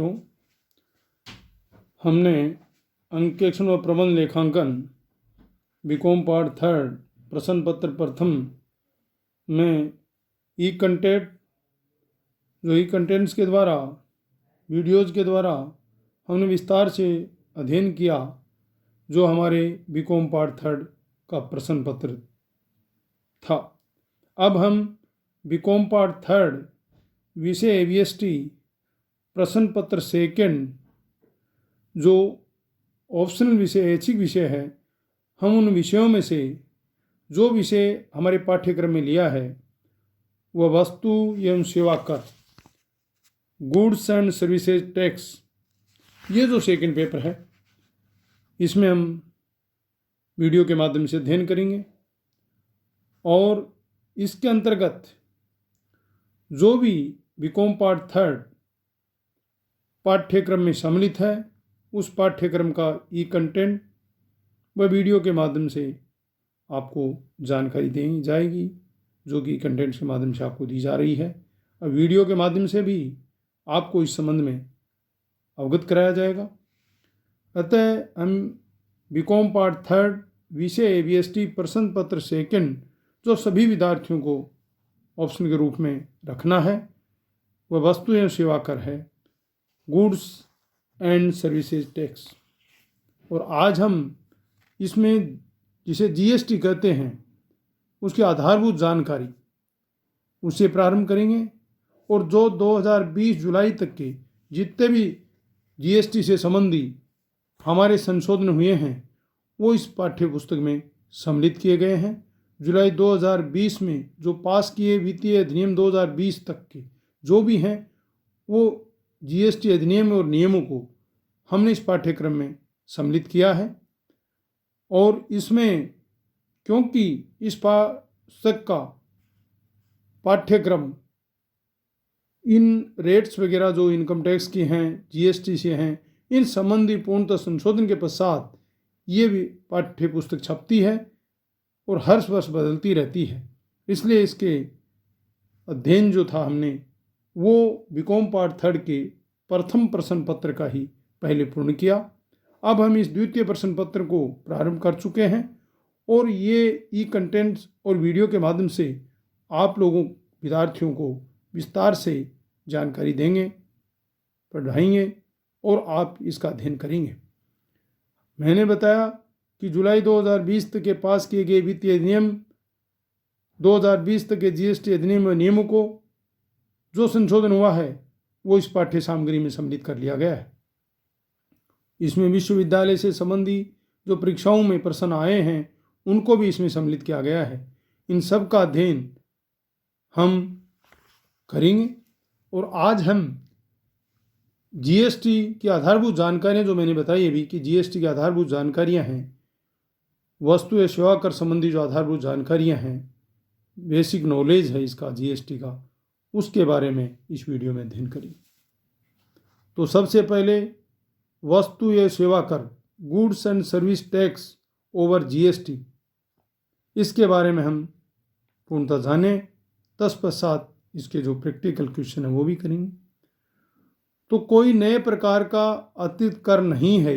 तो हमने अंकेक्षण व प्रबंध लेखांकन बीकॉम पार्ट 3 प्रश्न पत्र प्रथम में ई कंटेंट्स के द्वारा वीडियोज़ के द्वारा हमने विस्तार से अध्ययन किया जो हमारे बीकॉम पार्ट 3 का प्रश्न पत्र था। अब हम बीकॉम पार्ट 3 विषय ABST प्रश्न पत्र सेकंड जो ऑप्शनल विषय ऐच्छिक विषय है, हम उन विषयों में से जो विषय हमारे पाठ्यक्रम में लिया है वह वस्तु एवं सेवा कर, गुड्स एंड सर्विसेज टैक्स, ये जो सेकंड पेपर है इसमें हम वीडियो के माध्यम से अध्ययन करेंगे और इसके अंतर्गत जो भी बीकॉम पार्ट 3 पाठ्यक्रम में सम्मिलित है उस पाठ्यक्रम का ई कंटेंट व वीडियो के माध्यम से आपको जानकारी दी जाएगी, जो कि कंटेंट के माध्यम से आपको दी जा रही है। और वीडियो के माध्यम से भी आपको इस संबंध में अवगत कराया जाएगा। अतः हम बीकॉम पार्ट 3 विषय ABST प्रश्न पत्र सेकंड जो सभी विद्यार्थियों को ऑप्शन के रूप में रखना है वह वस्तु एवं सेवा कर है, गुड्स एंड सर्विसेज टैक्स। और आज हम इसमें जिसे GST कहते हैं उसकी आधारभूत जानकारी उससे प्रारंभ करेंगे और जो 2020 जुलाई तक के जितने भी GST से संबंधी हमारे संशोधन हुए हैं वो इस पाठ्य पुस्तक में सम्मिलित किए गए हैं। जुलाई 2020 में जो पास किए वित्तीय अधिनियम 2020 तक के जो भी हैं वो GST अधिनियम और नियमों को हमने इस पाठ्यक्रम में सम्मिलित किया है। और इसमें क्योंकि इस पुस्तक का पाठ्यक्रम इन रेट्स वगैरह जो इनकम टैक्स की हैं, GST से हैं, इन संबंधी पूर्णतः संशोधन के पश्चात ये भी पाठ्य पुस्तक छपती है और हर वर्ष बदलती रहती है। इसलिए इसके अध्ययन जो था हमने वो बीकॉम पार्ट 3 के प्रथम प्रश्न पत्र का ही पहले पूर्ण किया। अब हम इस द्वितीय प्रश्न पत्र को प्रारंभ कर चुके हैं और ये ई कंटेंट्स और वीडियो के माध्यम से आप लोगों विद्यार्थियों को विस्तार से जानकारी देंगे, पढ़ाएंगे और आप इसका अध्ययन करेंगे। मैंने बताया कि जुलाई 2020 तक के पास किए गए वित्तीय अधिनियम 2020 तक के GST अधिनियम व नियमों को जो संशोधन हुआ है वो इस पाठ्य सामग्री में सम्मिलित कर लिया गया है। इसमें विश्वविद्यालय से संबंधी जो परीक्षाओं में प्रश्न आए हैं उनको भी इसमें सम्मिलित किया गया है। इन सब का अध्ययन हम करेंगे और आज हम GST की आधारभूत जानकारियाँ जो मैंने बताई अभी कि GST की आधारभूत जानकारियाँ हैं, वस्तु या सेवा कर संबंधी जो आधारभूत जानकारियाँ हैं, बेसिक नॉलेज है इसका GST का, उसके बारे में इस वीडियो में अध्ययन करेंगे। तो सबसे पहले वस्तु या सेवा कर, goods and service tax over GST, इसके बारे में हम पूर्णतः जाने, तत्पश्चात इसके जो प्रैक्टिकल क्वेश्चन है वो भी करेंगे। तो कोई नए प्रकार का अतिरिक्त कर नहीं है,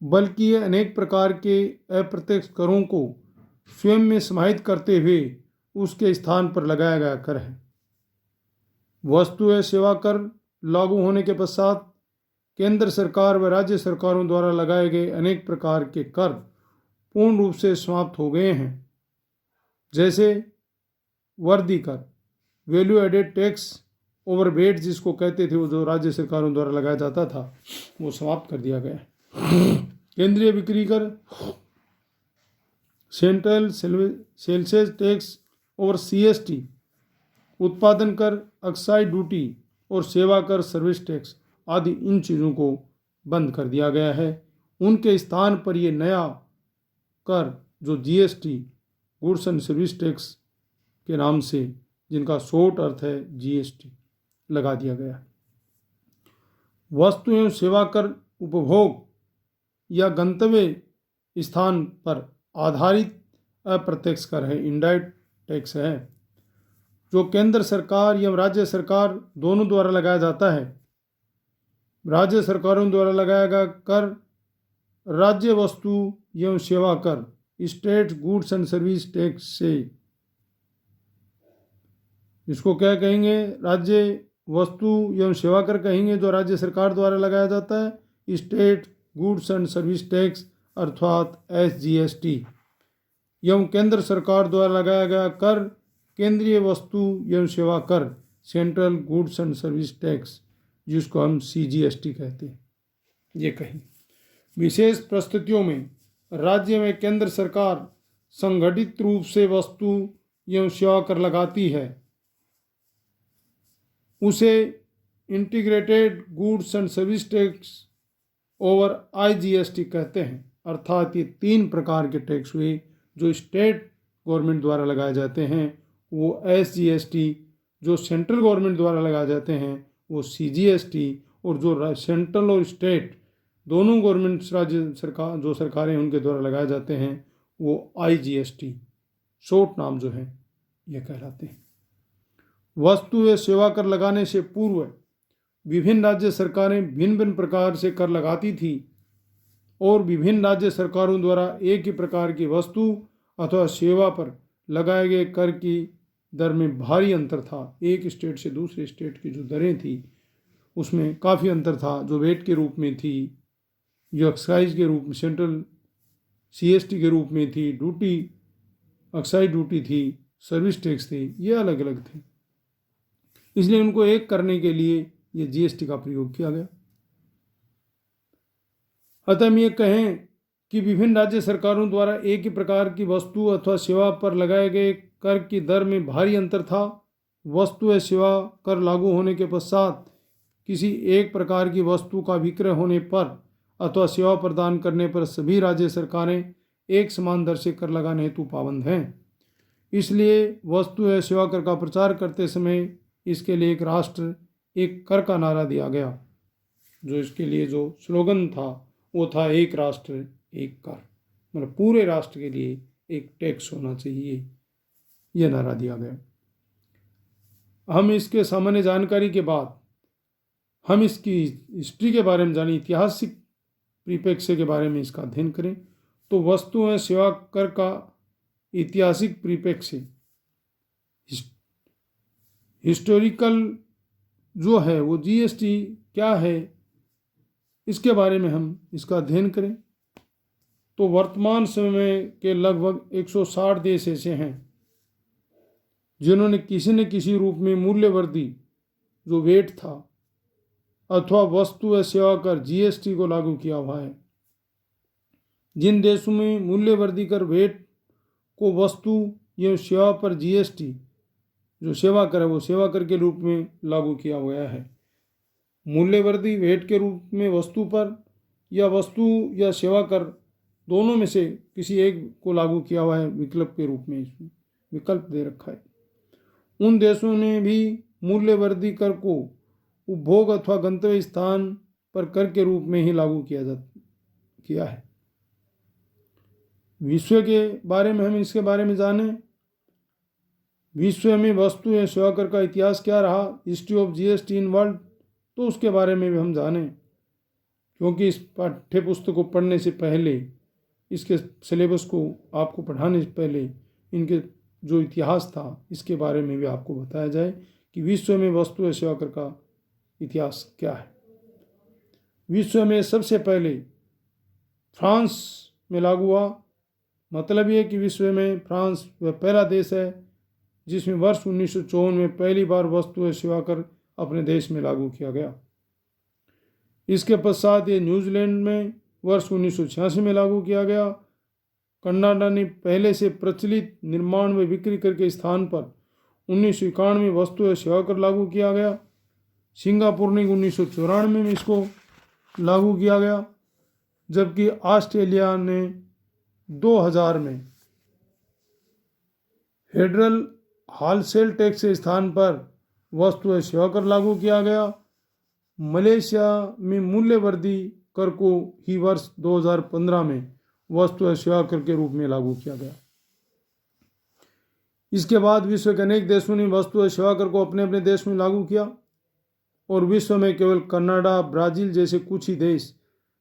बल्कि ये अनेक प्रकार के अप्रत्यक्ष करों को स्वयं में समाहित करते हुए उसके स्थान पर लगाया गया कर है। वस्तु या सेवा कर लागू होने के पश्चात केंद्र सरकार व राज्य सरकारों द्वारा लगाए गए अनेक प्रकार के कर पूर्ण रूप से समाप्त हो गए हैं, जैसे वर्दी कर, value added tax over VAT जिसको कहते थे, वो जो राज्य सरकारों द्वारा लगाया जाता था वो समाप्त कर दिया गया। केंद्रीय बिक्री कर, central sales tax over CST, उत्पादन कर, एक्साइज ड्यूटी और सेवा कर, सर्विस टैक्स आदि इन चीज़ों को बंद कर दिया गया है। उनके स्थान पर ये नया कर जो GST, goods and service tax के नाम से, जिनका शॉर्ट अर्थ है GST, लगा दिया गया। वस्तु एवं सेवा कर उपभोग या गंतव्य स्थान पर आधारित अप्रत्यक्ष कर है, इनडायरेक्ट टैक्स है, जो केंद्र सरकार या राज्य सरकार दोनों द्वारा लगाया जाता है। राज्य सरकारों द्वारा लगाया गया कर राज्य वस्तु एवं सेवा कर, state goods and service tax से, इसको क्या कहेंगे, राज्य वस्तु एवं सेवा कर कहेंगे, जो राज्य सरकार द्वारा लगाया जाता है। State goods and service tax अर्थात SGST एवं केंद्र सरकार द्वारा लगाया गया कर केंद्रीय वस्तु एवं सेवा कर, central goods and service tax, जिसको हम CGST कहते हैं। ये कहीं विशेष परिस्थितियों में राज्य में केंद्र सरकार संगठित रूप से वस्तु एवं सेवा कर लगाती है, उसे integrated goods and service tax over IGST कहते हैं। अर्थात ये 3 प्रकार के टैक्स हुए जो स्टेट गवर्नमेंट द्वारा लगाए जाते हैं वो SGST, जो सेंट्रल गवर्नमेंट द्वारा लगाए जाते हैं वो CGST, और जो सेंट्रल और स्टेट दोनों गवर्नमेंट राज्य सरकार जो सरकारें उनके द्वारा लगाए जाते हैं वो IGST शॉर्ट नाम जो है ये कहलाते हैं। वस्तु व सेवा कर लगाने से पूर्व विभिन्न राज्य सरकारें भिन्न भिन्न प्रकार से कर लगाती थी और विभिन्न राज्य सरकारों द्वारा एक ही प्रकार की वस्तु अथवा सेवा पर लगाए गए कर की दर में भारी अंतर था। एक स्टेट से दूसरे स्टेट की जो दरें थी उसमें काफ़ी अंतर था, जो वेट के रूप में थी, जो एक्साइज के रूप में, सेंट्रल CST के रूप में थी, ड्यूटी एक्साइज ड्यूटी थी, सर्विस टैक्स थे, ये अलग अलग थे। इसलिए उनको एक करने के लिए ये GST का प्रयोग किया गया। अतः हम ये कहें कि विभिन्न राज्य सरकारों द्वारा एक ही प्रकार की वस्तु अथवा सेवा पर लगाए गए कर की दर में भारी अंतर था। वस्तु व सेवा कर लागू होने के पश्चात किसी एक प्रकार की वस्तु का विक्रय होने पर अथवा सेवा प्रदान करने पर सभी राज्य सरकारें एक समान दर से कर लगाने हेतु पाबंद हैं। इसलिए वस्तु व सेवा कर का प्रचार करते समय इसके लिए एक राष्ट्र एक कर का नारा दिया गया। जो इसके लिए जो स्लोगन था वो था एक राष्ट्र एक कर, मतलब पूरे राष्ट्र के लिए एक टैक्स होना चाहिए, यह नारा दिया गया। हम इसके सामान्य जानकारी के बाद हम इसकी हिस्ट्री के बारे में जाने, ऐतिहासिक परिप्रेक्ष्य के बारे में इसका अध्ययन करें। तो वस्तु एवं सेवा कर का ऐतिहासिक परिप्रेक्ष्य, हिस्टोरिकल जो है वो GST क्या है इसके बारे में हम इसका अध्ययन करें। तो वर्तमान समय के लगभग 160 देश ऐसे हैं जिन्होंने किसी न किसी रूप में मूल्यवर्धी जो वेट था अथवा वस्तु व सेवा कर GST को लागू किया हुआ है। जिन देशों में मूल्यवर्धी कर वेट को वस्तु एवं सेवा पर GST जो सेवा कर है वो सेवा कर के रूप में लागू किया गया है, मूल्यवर्धी वेट के रूप में वस्तु पर या वस्तु या सेवा कर दोनों में से किसी एक को लागू किया हुआ है, विकल्प के रूप में इसमें विकल्प दे रखा है। उन देशों ने भी मूल्यवर्धी कर को उपभोग अथवा गंतव्य स्थान पर कर के रूप में ही लागू किया है। विश्व के बारे में हम इसके बारे में जानें। विश्व में वस्तु या सेवा कर का इतिहास क्या रहा, history of GST in world, तो उसके बारे में भी हम जानें, क्योंकि इस पाठ्य पुस्तक को पढ़ने से पहले, इसके सिलेबस को आपको पढ़ाने से पहले इनके जो इतिहास था इसके बारे में भी आपको बताया जाए कि विश्व में वस्तु या सेवा कर का इतिहास क्या है। विश्व में सबसे पहले फ्रांस में लागू हुआ। मतलब ये कि विश्व में फ्रांस वह पहला देश है जिसमें वर्ष 1954 में पहली बार वस्तु व सेवा कर अपने देश में लागू किया गया। इसके पश्चात ये न्यूजीलैंड में वर्ष 1986 में लागू किया गया। कनाडा ने पहले से प्रचलित निर्माण व बिक्री कर के स्थान पर 1991 में वस्तु व सेवा कर लागू किया गया। सिंगापुर ने 1994 में इसको लागू किया गया, जबकि ऑस्ट्रेलिया ने 2000 में फेडरल होलसेल टैक्स के स्थान पर वस्तु व सेवा कर लागू किया गया। मलेशिया में मूल्यवर्धी कर को ही वर्ष 2015 में वस्तु व सेवा कर के रूप में लागू किया गया। इसके बाद विश्व के अनेक देशों ने वस्तु व सेवा कर को अपने अपने देश में लागू किया और विश्व में केवल कनाडा, ब्राज़ील जैसे कुछ ही देश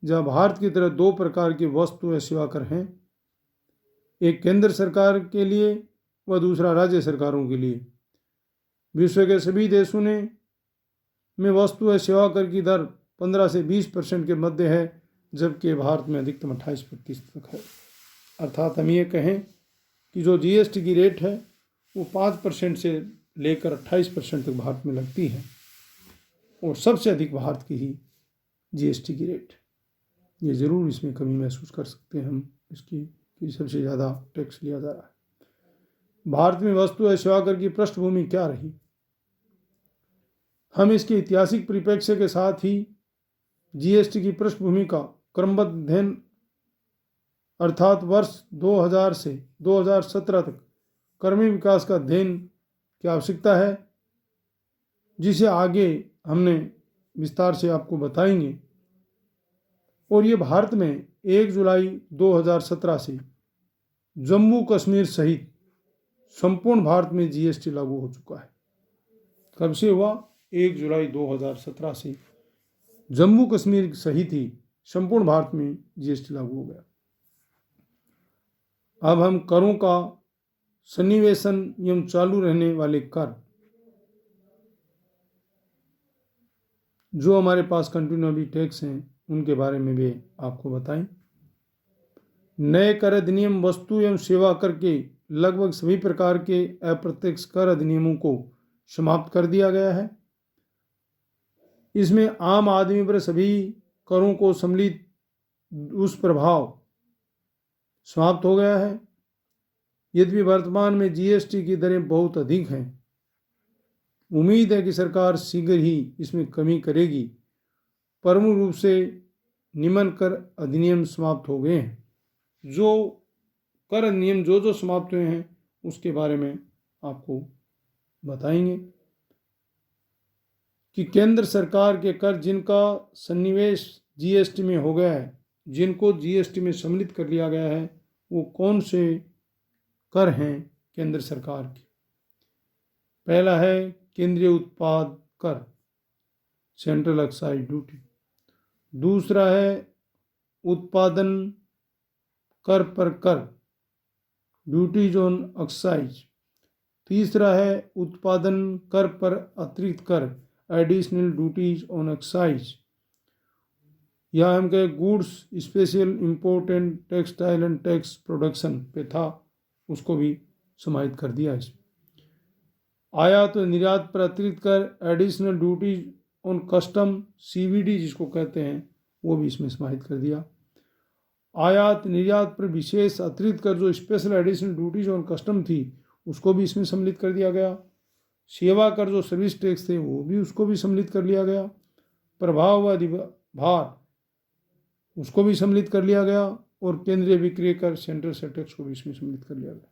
जहाँ भारत की तरह दो प्रकार की वस्तु या सेवा कर हैं, एक केंद्र सरकार के लिए व दूसरा राज्य सरकारों के लिए। विश्व के सभी देशों में वस्तु या सेवा कर की दर 15 से 20% के मध्य है, जबकि भारत में अधिकतम 28% तक है। अर्थात हम ये कहें कि जो जीएसटी की रेट है वो 5% से लेकर 28% तक भारत में लगती है, और सबसे अधिक भारत की ही जीएसटी की रेट। ये ज़रूर इसमें कमी महसूस कर सकते हैं हम इसकी कि सबसे ज़्यादा टैक्स लिया जा रहा है। भारत में वस्तु या सेवा कर की पृष्ठभूमि क्या रही, हम इसके ऐतिहासिक परिप्रेक्ष्य के साथ ही जीएसटी की पृष्ठभूमि का क्रमबद्ध अध्ययन अर्थात वर्ष 2000 से 2017 तक कर्मी विकास का अध्ययन की आवश्यकता है, जिसे आगे हमने विस्तार से आपको बताएंगे। और ये भारत में 1 जुलाई 2017 से जम्मू कश्मीर सहित संपूर्ण भारत में जीएसटी लागू हो चुका है। कब से हुआ? 1 जुलाई 2017 से जम्मू कश्मीर सहित ही संपूर्ण भारत में जीएसटी लागू हो गया। अब हम करों का सन्निवेशन एवं चालू रहने वाले कर, जो हमारे पास कंटिन्यूटी टैक्स हैं, उनके बारे में भी आपको बताएं। नए कर अधिनियम वस्तु एवं सेवा कर के लगभग सभी प्रकार के अप्रत्यक्ष कर अधिनियमों को समाप्त कर दिया गया है। इसमें आम आदमी पर सभी करों को सम्मिलित दुष्प्रभाव समाप्त हो गया है। यद्यपि वर्तमान में जीएसटी की दरें बहुत अधिक हैं, उम्मीद है कि सरकार शीघ्र ही इसमें कमी करेगी। प्रमुख रूप से निम्न कर अधिनियम समाप्त हो गए हैं। जो कर अधिनियम जो समाप्त हुए हैं उसके बारे में आपको बताएंगे कि केंद्र सरकार के कर जिनका सन्निवेश जीएसटी में हो गया है, जिनको जीएसटी में सम्मिलित कर लिया गया है, वो कौन से कर हैं केंद्र सरकार के। पहला है केंद्रीय उत्पाद कर, सेंट्रल एक्साइज ड्यूटी। दूसरा है उत्पादन कर पर कर, ड्यूटीज ऑन एक्साइज। तीसरा है उत्पादन कर पर अतिरिक्त कर, एडिशनल ड्यूटीज ऑन एक्साइज। या हम कहें goods special important textile and tax production पे था, उसको भी समाहित कर दिया इसमें। आयात और निर्यात पर अतिरिक्त कर, additional duties on custom, CVD जिसको कहते हैं, वो भी इसमें समाहित कर दिया। आयात निर्यात पर विशेष अतिरिक्त कर, जो special additional duties on custom थी, उसको भी इसमें सम्मिलित कर दिया गया। सेवा कर, जो सर्विस टैक्स थे, वो भी उसको भी सम्मिलित कर लिया गया। प्रभाव व अधिभार, उसको भी सम्मिलित कर लिया गया। और केंद्रीय विक्रय कर, सेंट्रल सेल टैक्स को भी इसमें सम्मिलित कर लिया गया।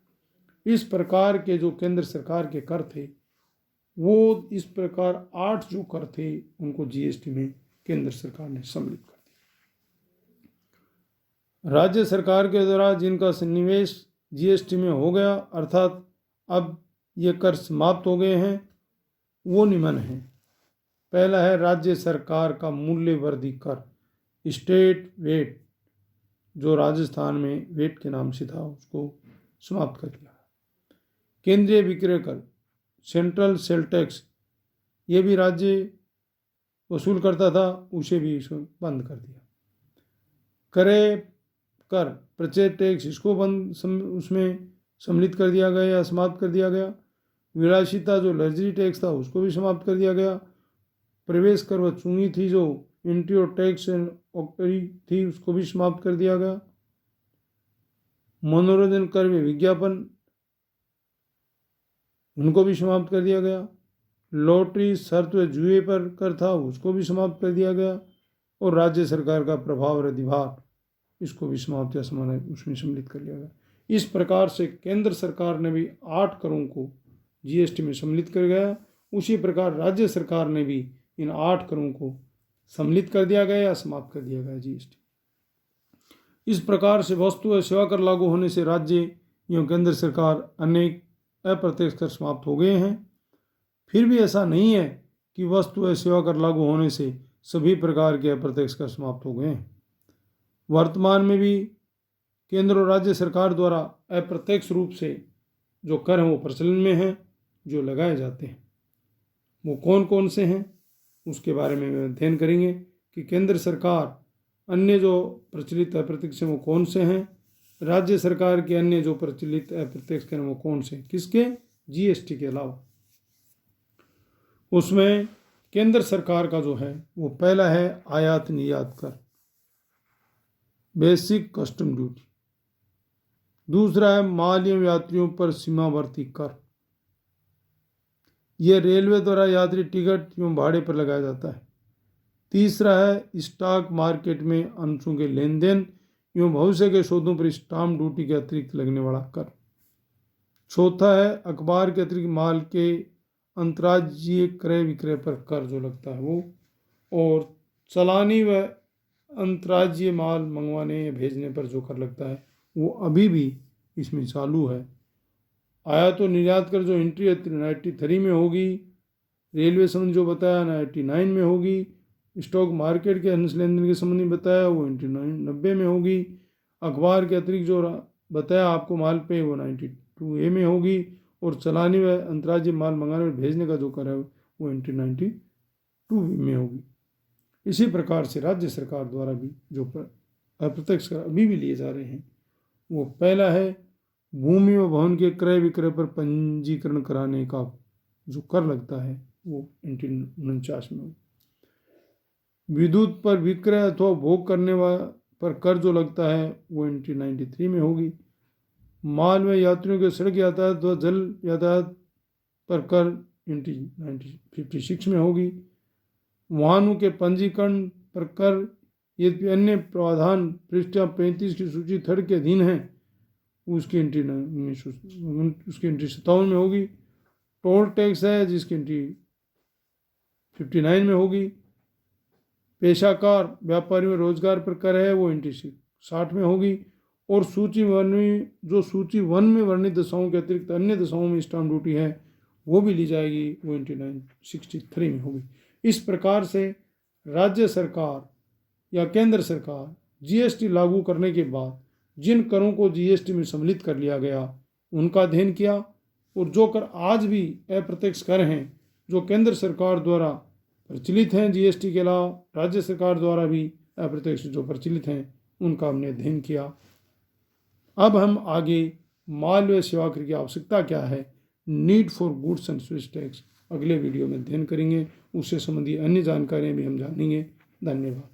इस प्रकार के जो केंद्र सरकार के कर थे, वो इस प्रकार 8 जो कर थे, उनको जीएसटी में केंद्र सरकार ने सम्मिलित कर दिया। राज्य सरकार के द्वारा जिनका सन्निवेश जीएसटी में हो गया, अर्थात अब ये कर समाप्त हो गए हैं, वो निम्न है। पहला है राज्य सरकार का मूल्यवर्धित कर, स्टेट वेट, जो राजस्थान में वेट के नाम से था, उसको समाप्त कर दिया। केंद्रीय विक्रय कर, सेंट्रल सेल टैक्स, ये भी राज्य वसूल करता था, उसे भी इसमें बंद कर दिया। क्रय कर, परचेज टैक्स, इसको उसमें सम्मिलित कर दिया गया या समाप्त कर दिया गया। विलासिता, जो लग्जरी टैक्स था, उसको भी समाप्त कर दिया गया। प्रवेश कर व चुंगी थी, जो इंट्री टैक्स एंड ऑक्टरी थी, उसको भी समाप्त कर दिया गया। मनोरंजन कर में विज्ञापन, उनको भी समाप्त कर दिया गया। लॉटरी, शर्त व जुए पर कर था, उसको भी समाप्त कर दिया गया। और राज्य सरकार का प्रभाव और अधिभार, इसको भी समाप्त या समान उसमें सम्मिलित कर लिया गया। इस प्रकार से केंद्र सरकार ने भी 8 करों को जीएसटी में सम्मिलित कर गया। उसी प्रकार राज्य सरकार ने भी इन 8 करों को सम्मिलित कर दिया गया या समाप्त कर दिया गया जीएसटी। इस प्रकार से वस्तु और सेवा कर लागू होने से राज्य एवं केंद्र सरकार अनेक अप्रत्यक्ष कर समाप्त हो गए हैं। फिर भी ऐसा नहीं है कि वस्तु व सेवा कर लागू होने से सभी प्रकार के अप्रत्यक्ष कर समाप्त हो गए हैं। वर्तमान में भी केंद्र और राज्य सरकार द्वारा अप्रत्यक्ष रूप से जो कर हैं वो प्रचलन में हैं, जो लगाए जाते हैं। वो कौन कौन से हैं उसके बारे में अध्ययन करेंगे कि केंद्र सरकार अन्य जो प्रचलित अप्रत्यक्ष हैं वो कौन से हैं, राज्य सरकार के अन्य जो प्रचलित अप्रत्यक्ष कर वो कौन से, किसके, जीएसटी के अलावा। उसमें केंद्र सरकार का जो है वो पहला है आयात निर्यात कर, बेसिक कस्टम ड्यूटी। दूसरा है माल एवं यात्रियों पर सीमावर्ती कर, यह रेलवे द्वारा यात्री टिकट एवं भाड़े पर लगाया जाता है। तीसरा है स्टॉक मार्केट में अंशों के लेन देन एवं भविष्य के सौदों पर स्टाम्प ड्यूटी के अतिरिक्त लगने वाला कर। चौथा है अखबार के अतिरिक्त माल के अंतर्राज्यीय क्रय विक्रय पर कर जो लगता है वो, और चलानी व अंतर्राज्यीय माल मंगवाने या भेजने पर जो कर लगता है वो अभी भी इसमें चालू है। आयात और निर्यात कर जो एंट्री 93 में होगी, रेलवे संबंध जो बताया 99 में होगी, स्टॉक मार्केट के अंश लेन देन के संबंधी बताया वो 90 में होगी, अखबार के अतिरिक्त जो बताया आपको माल पे वो 92A में होगी, और चलानी व अंतर्राज्यीय माल मंगाने और भेजने का जो कर है वो 92 में होगी। इसी प्रकार से राज्य सरकार द्वारा भी जो अप्रत्यक्ष कर अभी भी लिए जा रहे हैं वो पहला है भूमि व भवन के क्रय विक्रय पर पंजीकरण कराने का जो कर लगता है वो 49 में होगा। विद्युत पर विक्रय अथवा भोग करने पर कर जो लगता है वो 93 में होगी। माल व यात्रियों के सड़क यातायात व जल यातायात पर कर 56 में होगी। वाहनों के पंजीकरण पर कर यदि अन्य प्रावधान पृष्ठ 35 की सूची 3 के अधीन है उसकी एंट्री 57 में होगी। टोल टैक्स है जिसकी एंट्री 59 में होगी। पेशाकार व्यापारियों में रोजगार पर कर है वो एंट्री 60 में होगी। और सूची 1 में वर्णित दशाओं के अतिरिक्त अन्य दशाओं में स्टाम्प ड्यूटी है वो भी ली जाएगी, वो 63 में होगी। इस प्रकार से राज्य सरकार या केंद्र सरकार जीएसटी लागू करने के बाद जिन करों को जीएसटी में सम्मिलित कर लिया गया उनका अध्ययन किया, और जो कर आज भी अप्रत्यक्ष कर हैं जो केंद्र सरकार द्वारा प्रचलित हैं जीएसटी के अलावा राज्य सरकार द्वारा भी अप्रत्यक्ष जो प्रचलित हैं उनका हमने अध्ययन किया। अब हम आगे माल व सेवा कर की आवश्यकता क्या है, need for goods and service tax, अगले वीडियो में अध्ययन करेंगे। उससे संबंधी अन्य जानकारियाँ भी हम जानेंगे। धन्यवाद।